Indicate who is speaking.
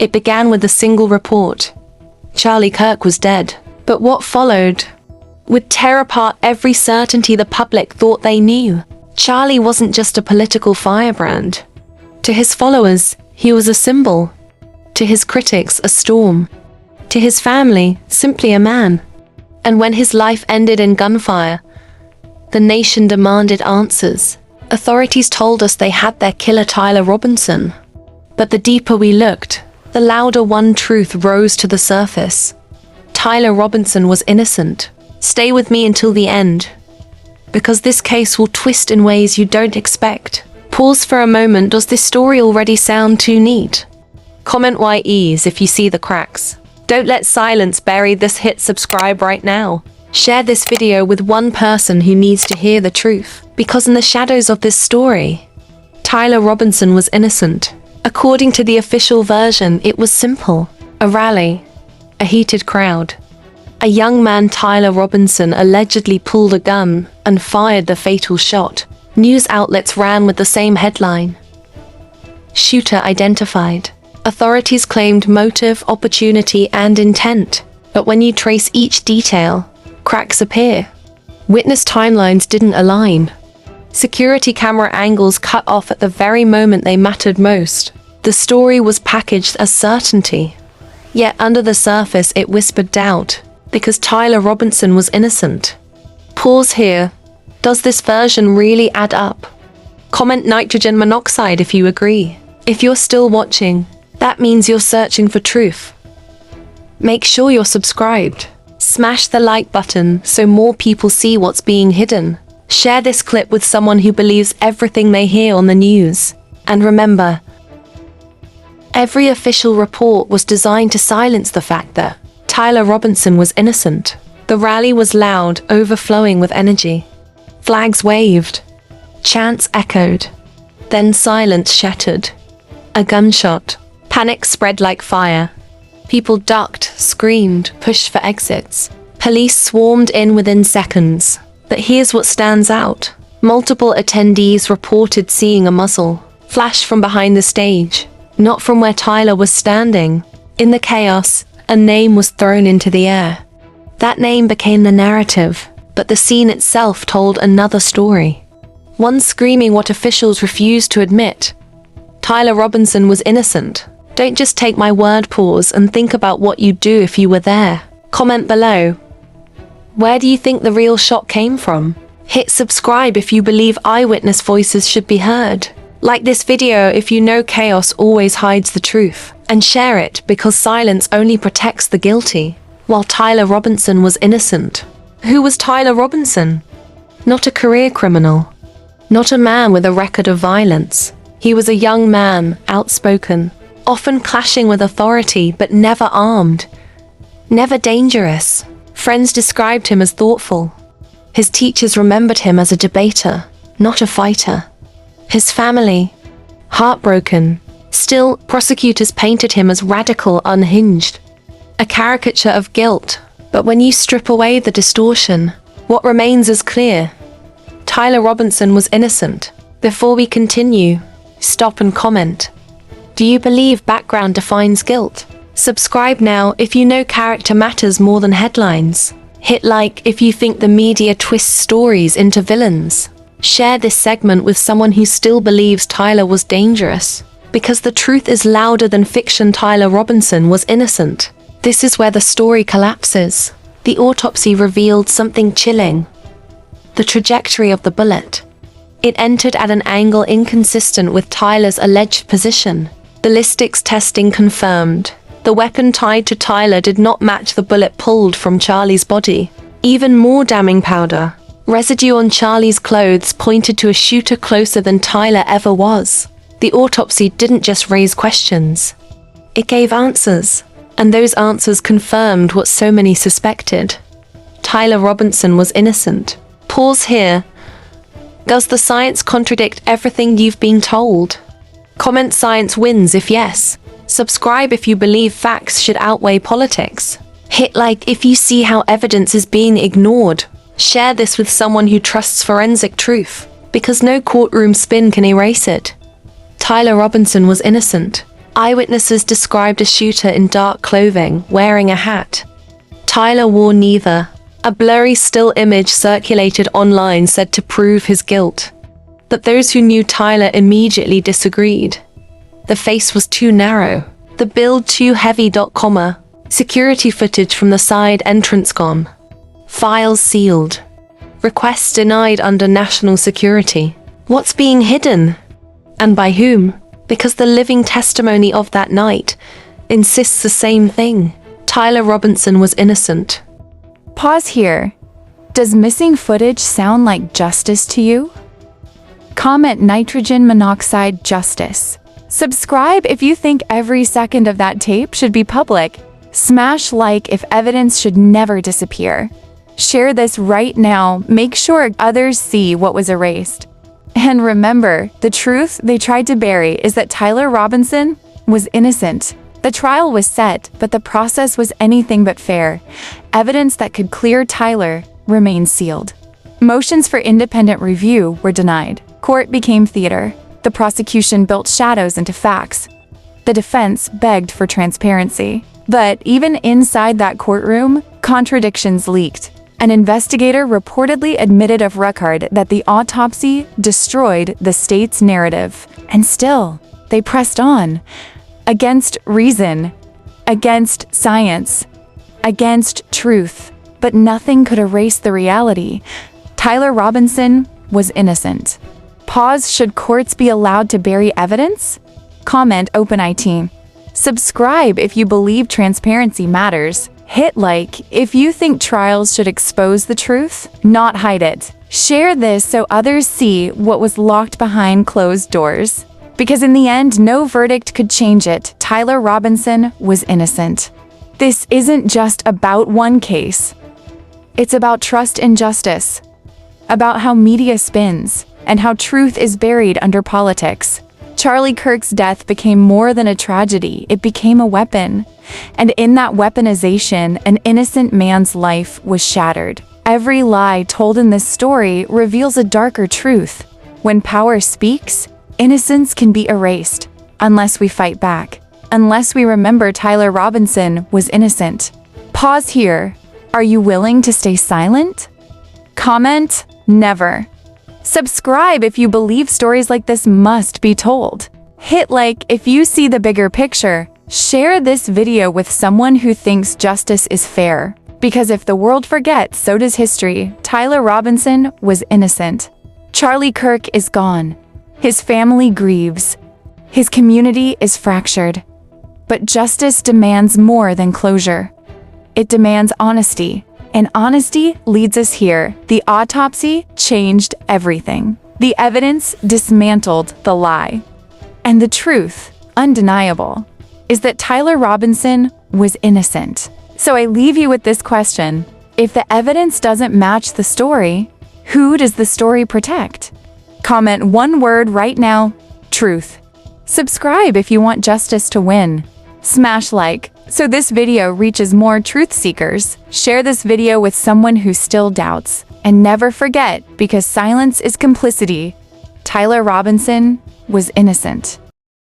Speaker 1: It began with a single report. Charlie Kirk was dead. But what followed would tear apart every certainty the public thought they knew. Charlie wasn't just a political firebrand. To his followers, he was a symbol. To his critics, a storm. To his family, simply a man. And when his life ended in gunfire, the nation demanded answers. Authorities told us they had their killer Tyler Robinson. But the deeper we looked, the louder one truth rose to the surface. Tyler Robinson was innocent. Stay with me until the end, because this case will twist in ways you don't expect. Pause for a moment. Does this story already sound too neat? Comment YEs if you see the cracks. Don't let silence bury this. Hit subscribe right now. Share this video with one person who needs to hear the truth, because in the shadows of this story, Tyler Robinson was innocent. According to the official version, it was simple. A rally. A heated crowd. A young man, Tyler Robinson, allegedly pulled a gun and fired the fatal shot. News outlets ran with the same headline. Shooter identified. Authorities claimed motive, opportunity, and intent. But when you trace each detail, cracks appear. Witness timelines didn't align. Security camera angles cut off at the very moment they mattered most. The story was packaged as certainty. Yet under the surface it whispered doubt, because Tyler Robinson was innocent. Pause here. Does this version really add up? Comment nitrogen monoxide if you agree. If you're still watching, that means you're searching for truth. Make sure you're subscribed. Smash the like button so more people see what's being hidden. Share this clip with someone who believes everything they hear on the news. And remember, every official report was designed to silence the fact that Tyler Robinson was innocent. The rally was loud, overflowing with energy. Flags waved. Chants echoed. Then silence shattered. A gunshot. Panic spread like fire. People ducked, screamed, pushed for exits. Police swarmed in within seconds. But here's what stands out. Multiple attendees reported seeing a muzzle flash from behind the stage, not from where Tyler was standing. In the chaos, a name was thrown into the air. That name became the narrative, but the scene itself told another story. One screaming what officials refused to admit. Tyler Robinson was innocent. Don't just take my word. Pause and think about what you'd do if you were there. Comment below. Where do you think the real shot came from? Hit subscribe if you believe eyewitness voices should be heard. Like this video if you know chaos always hides the truth. And share it because silence only protects the guilty. While Tyler Robinson was innocent. Who was Tyler Robinson? Not a career criminal. Not a man with a record of violence. He was a young man, outspoken, often clashing with authority but never armed. Never dangerous. Friends described him as thoughtful. His teachers remembered him as a debater, not a fighter. His family, heartbroken. Still, prosecutors painted him as radical, unhinged. A caricature of guilt. But when you strip away the distortion, what remains is clear. Tyler Robinson was innocent. Before we continue, stop and comment. Do you believe background defines guilt? Subscribe now if you know character matters more than headlines. Hit like if you think the media twists stories into villains. Share this segment with someone who still believes Tyler was dangerous. Because the truth is louder than fiction. Tyler Robinson was innocent. This is where the story collapses. The autopsy revealed something chilling. The trajectory of the bullet. It entered at an angle inconsistent with Tyler's alleged position. Ballistics testing confirmed. The weapon tied to Tyler did not match the bullet pulled from Charlie's body. Even more damning, powder residue on Charlie's clothes pointed to a shooter closer than Tyler ever was. The autopsy didn't just raise questions. It gave answers. And those answers confirmed what so many suspected. Tyler Robinson was innocent. Pause here. Does the science contradict everything you've been told? Comment science wins if yes. Subscribe if you believe facts should outweigh politics. Hit like if you see how evidence is being ignored. Share this with someone who trusts forensic truth, because no courtroom spin can erase it. Tyler Robinson was innocent. Eyewitnesses described a shooter in dark clothing, wearing a hat. Tyler wore neither. A blurry still image circulated online said to prove his guilt. But those who knew Tyler immediately disagreed. The face was too narrow, the build too heavy. Security footage from the side entrance gone. Files sealed. Requests denied under national security. What's being hidden? And by whom? Because the living testimony of that night insists the same thing. Tyler Robinson was innocent.
Speaker 2: Pause here. Does missing footage sound like justice to you? Comment nitrogen monoxide justice. Subscribe if you think every second of that tape should be public. Smash like if evidence should never disappear. Share this right now. Make sure others see what was erased. And remember, the truth they tried to bury is that Tyler Robinson was innocent. The trial was set, but the process was anything but fair. Evidence that could clear Tyler remained sealed. Motions for independent review were denied. Court became theater. The prosecution built shadows into facts. The defense begged for transparency. But even inside that courtroom, contradictions leaked. An investigator reportedly admitted of record that the autopsy destroyed the state's narrative. And still, they pressed on. Against reason, against science, against truth. But nothing could erase the reality. Tyler Robinson was innocent. Pause. Should courts be allowed to bury evidence? Comment OpenIT. Subscribe if you believe transparency matters. Hit like if you think trials should expose the truth, not hide it. Share this so others see what was locked behind closed doors. Because in the end, no verdict could change it. Tyler Robinson was innocent. This isn't just about one case. It's about trust in justice, about how media spins, and how truth is buried under politics. Charlie Kirk's death became more than a tragedy, it became a weapon. And in that weaponization, an innocent man's life was shattered. Every lie told in this story reveals a darker truth. When power speaks, innocence can be erased, unless we fight back. Unless we remember Tyler Robinson was innocent. Pause here. Are you willing to stay silent? Comment, never. Subscribe if you believe stories like this must be told. Hit like if you see the bigger picture. Share this video with someone who thinks justice is fair. Because if the world forgets, so does history. Tyler Robinson was innocent. Charlie Kirk is gone. His family grieves. His community is fractured. But justice demands more than closure. It demands honesty. And honesty leads us here. The autopsy changed everything. The evidence dismantled the lie. And the truth, undeniable, is that Tyler Robinson was innocent. So I leave you with this question. If the evidence doesn't match the story, who does the story protect? Comment one word right now, truth. Subscribe if you want justice to win. Smash like so this video reaches more truth seekers. Share this video with someone who still doubts. And never forget, because silence is complicity, Tyler Robinson was innocent.